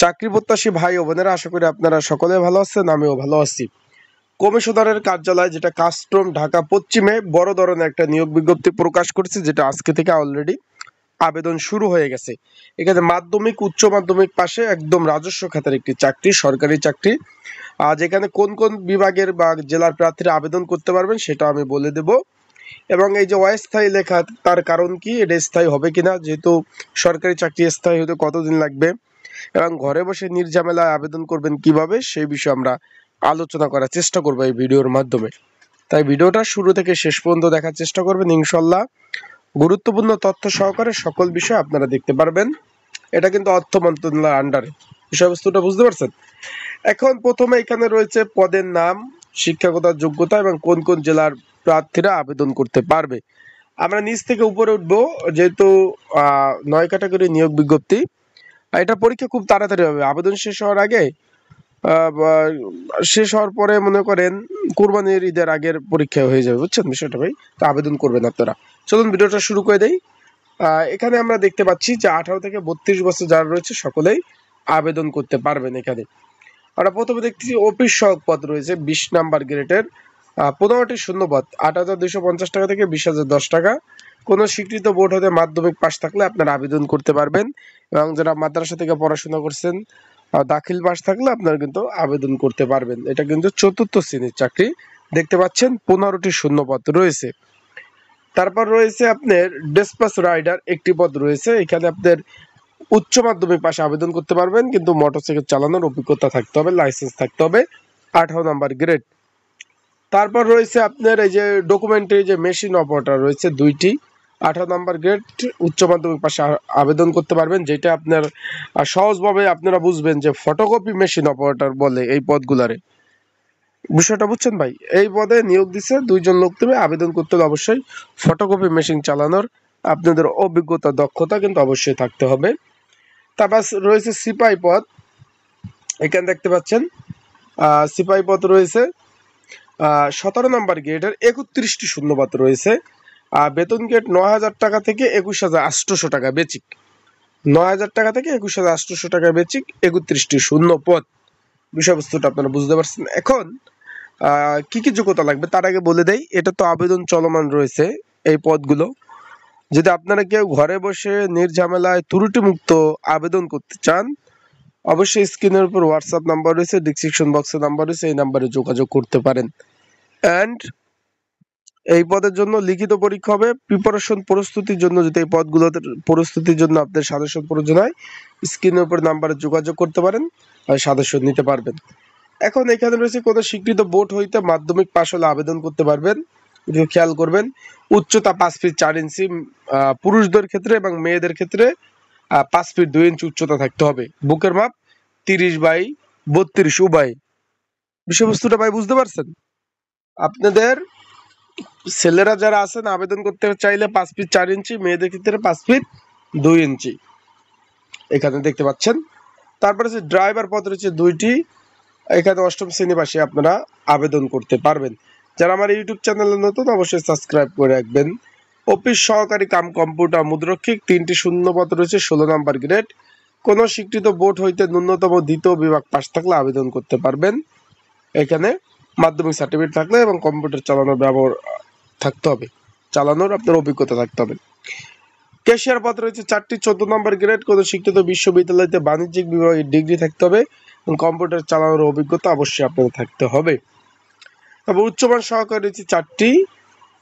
চাকরি প্রত্যাশী ভাই ও বোনেরা, আশা করি আপনারা সকলে ভালো আছেন, আমিও ভালো আছি। কমিশনারের কার্যালয় যেটা কাস্টম ঢাকা পশ্চিমে বড় ধরনের একটা নিয়োগ বিজ্ঞপ্তি প্রকাশ করেছে, যেটা আজকে থেকে অলরেডি আবেদন শুরু হয়ে গেছে। এখানে মাধ্যমিক উচ্চ মাধ্যমিক পাশে একদম রাজস্ব খাতের একটি চাকরি, সরকারি চাকরি। যেখানে কোন কোন বিভাগের বা জেলার প্রার্থীরা আবেদন করতে পারবেন সেটা আমি বলে দেব। এবং এই যে অস্থায়ী লেখা, তার কারণ কি, এটা স্থায়ী হবে কিনা, যেহেতু সরকারি চাকরি স্থায়ী হতে কতদিন লাগবে এবং ঘরে বসে নির্ঝামেলায় আবেদন করবেন কিভাবে, সেই বিষয়ে আমরা আলোচনা করার চেষ্টা করব এই ভিডিওর মাধ্যমে। তাই ভিডিওটা শুরু থেকে শেষ পর্যন্ত দেখার চেষ্টা করবেন, ইনশাল্লাহ গুরুত্বপূর্ণ তথ্য সহকারে সকল বিষয় আপনারা দেখতে পারবেন। এটা কিন্তু অর্থ মন্ত্রণালয়ের আন্ডারে, বিষয়বস্তুটা বুঝতে পারছেন। এখন প্রথমে এখানে রয়েছে পদের নাম, শিক্ষাগত যোগ্যতা এবং কোন কোন জেলার প্রার্থীরা আবেদন করতে পারবে। আমরা নিচ থেকে উপরে উঠবো, যেহেতু 9 ক্যাটাগরি নিয়োগ বিজ্ঞপ্তি। এটা পরীক্ষা খুব তাড়াতাড়ি হবে, আবেদন শেষ হওয়ার আগে শেষ হওয়ার পরে মনে করেন কুরবানির ঈদের আগের পরীক্ষা হয়ে যাবে, বুঝছেন বিষয়টা ভাই। তো আবেদন করবেন আপনারা। চলুন ভিডিওটা শুরু করে দেই। এখানে আমরা দেখতে পাচ্ছি যে 18 থেকে 32 বছর যারা রয়েছে সকলেই আবেদন করতে পারবেন। এখানে আমরা প্রথমে দেখতেছি অফিস সহায়ক পদ রয়েছে 20 নাম্বার গ্রেডের 15টি শূন্যপদ, 8,250 টাকা থেকে 20,010 টাকা। কোনো স্বীকৃত বোর্ড হতে মাধ্যমিক পাস থাকলে আপনারা আবেদন করতে পারবেন, এবং যারা মাদ্রাসা থেকে পড়াশোনা করছেন দাখিল পাস থাকলে আপনারা কিন্তু আবেদন করতে পারবেন। এটা কিন্তু 4র্থ শ্রেণীর চাকরি। দেখতে পাচ্ছেন 15টি শূন্যপদ রয়েছে। তারপর রয়েছে আপনার ডেসপাস রাইডার একটি পদ রয়েছে। এখানে আপনার উচ্চ মাধ্যমিক পাশে আবেদন করতে পারবেন, কিন্তু মোটরসাইকেল চালানোর অভিজ্ঞতা থাকতে হবে, লাইসেন্স থাকতে হবে, 18 নাম্বার গ্রেড। তারপর রয়েছে আপনার এই যে ডকুমেন্টারি যে মেশিন অপারেটর রয়েছে 2টি, 18 নাম্বার গ্রেড, উচ্চ মাধ্যমিক পাশে আবেদন করতে পারবেন। যেটা আপনার সহজভাবে আপনারা বুঝবেন যে ফটোকপি মেশিন অপারেটর বলে এই পদগুলারে, বিষয়টা বুঝছেন ভাই। এই পদে নিয়োগ দিচ্ছে 2 জন লোক, দেবে আবেদন করতে হলে অবশ্যই ফটোকপি মেশিন চালানোর আপনাদের অভিজ্ঞতা দক্ষতা কিন্তু অবশ্যই থাকতে হবে। তারপর রয়েছে সিপাহী পদ। এখানে দেখতে পাচ্ছেন সিপাহী পদ রয়েছে 17 নাম্বার গ্রেডের 31টি শূন্যপদ রয়েছে। বেতন গ্রেড 9,000 টাকা থেকে 21,800 টাকা বেচিক, 9,000 টাকা থেকে 21,800 টাকা বেচিক, 31টি শূন্য পদ। বিষয়বস্তুটা আপনারা বুঝতে পারছেন। এখন কি কি যোগ্যতা লাগবে তার আগে বলে দেই, এটা তো আবেদন চলমান রয়েছে এই পদগুলো। যদি আপনারা কেউ ঘরে বসে নির্ঝামেলায় ত্রুটিমুক্ত আবেদন করতে চান, অবশ্যই স্ক্রিনের উপর হোয়াটসঅ্যাপ নাম্বার রয়েছে, ডিসক্রিপশন বক্সে নাম্বার রয়েছে, এই নাম্বারে যোগাযোগ করতে পারেন। অ্যান্ড এই পদের জন্য লিখিত পরীক্ষা হবে। প্রিপারেশন প্রস্তুতির জন্য, যদি এই পদগুলোতে প্রস্তুতির জন্য আপনাদের সাজেশন প্রয়োজন হয়, স্ক্রিনের উপর নাম্বারে যোগাযোগ করতে পারেন আর সাজেশন নিতে পারবেন। এখন এখানে রয়েছে কোনো স্বীকৃত বোর্ড হইতে মাধ্যমিক পাশ হলে আবেদন করতে পারবেন। খেয়াল করবেন, উচ্চতা 5 ফিট 4 ইঞ্চি পুরুষদের ক্ষেত্রে, এবং মেয়েদের ক্ষেত্রে 5 ফিট 2 ইঞ্চি উচ্চতা থাকতে হবে। বুকের মাপ 30/32 উভয়। বিষয়বস্তুটা ভাই বুঝতে পারছেন। আপনাদের ছেলেরা যারা আছেন আবেদন করতে চাইলে 5 ফিট 4 ইঞ্চি, মেয়েদের ক্ষেত্রে 5 ফিট 2 ইঞ্চি এখানে দেখতে পাচ্ছেন। তারপরে যে ড্রাইভার পদ রয়েছে 2টি, এখানে 8ম শ্রেণী পাশে আপনারা আবেদন করতে পারবেন। যারা আমার ইউটিউব চ্যানেলে নতুন, অবশ্যই সাবস্ক্রাইব করে রাখবেন। অফিস সহকারী কাম কম্পিউটার মুদ্রক্ষিক 3টি শূন্যপদ রয়েছে, 16 নাম্বার গ্রেড। কোন স্বীকৃত বোর্ড হইতে ন্যূনতম 2য় বিভাগ পাস থাকলে আবেদন করতে পারবেন। এখানে মাধ্যমিক সার্টিফিকেট থাকলে এবং কম্পিউটার চালানোর ব্যবহার থাকতে হবে, চালানোর আপনার অভিজ্ঞতা থাকতে হবে। ক্যাশিয়ার পদ রয়েছে 4টি, 14 নম্বর গ্রেড। কোন স্বীকৃত বিশ্ববিদ্যালয়তে বাণিজ্যিক বিভাগে ডিগ্রি থাকতে হবে এবং কম্পিউটার চালানোর অভিজ্ঞতা অবশ্যই আপনাদের থাকতে হবে। তারপর উচ্চমান সহকারী রয়েছে 4টি,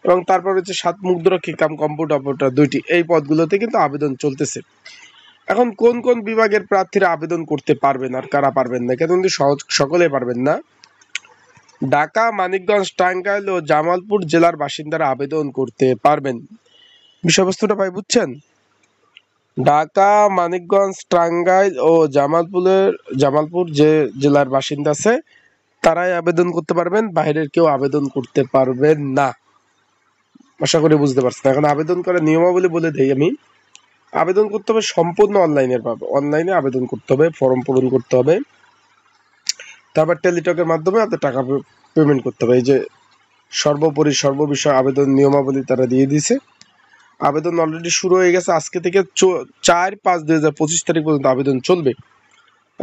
এবং তারপর রয়েছে 7 মুদ্রক্ষী কাম কম্পিউটার অপারেটর 2টি। এই পদগুলোতে কিন্তু আবেদন চলতেছে। এখন কোন কোন বিভাগের প্রার্থীরা আবেদন করতে পারবেন আর কারা পারবেন না, এখানে কিন্তু সকলে পারবেন না। ঢাকা, মানিকগঞ্জ, টাঙ্গাইল ও জামালপুর জেলার বাসিন্দারা আবেদন করতে পারবেন। বিষয়বস্তুটা ভাই বুঝছেন। ঢাকা, মানিকগঞ্জ, টাঙ্গাইল ও জামালপুর যে জেলার বাসিন্দা আছে তারাই আবেদন করতে পারবেন, বাইরের কেউ আবেদন করতে পারবেন না। আশা করি বুঝতে পারছেন। এখন আবেদন করার নিয়মাবলী বলে দেই আমি। আবেদন করতে হবে সম্পূর্ণ অনলাইনের ভাবে, অনলাইনে আবেদন করতে হবে, ফর্ম পূরণ করতে হবে, তারপর টেলিটকের মাধ্যমে আপনার টাকা পেমেন্ট করতে হবে। এই যে সর্বোপরি সর্ববিষয় আবেদন নিয়মাবলী তারা দিয়ে দিয়েছে। আবেদন অলরেডি শুরু হয়ে গেছে, আজকে থেকে 4-5-2025 তারিখ পর্যন্ত আবেদন চলবে।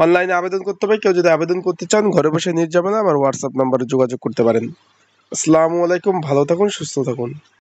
অনলাইনে আবেদন করতে হবে। কেউ যদি আবেদন করতে চান ঘরে বসে নির্যাতনে আমার হোয়াটসঅ্যাপ নাম্বারে যোগাযোগ করতে পারেন। আসসালামু আলাইকুম, ভালো থাকুন, সুস্থ থাকুন।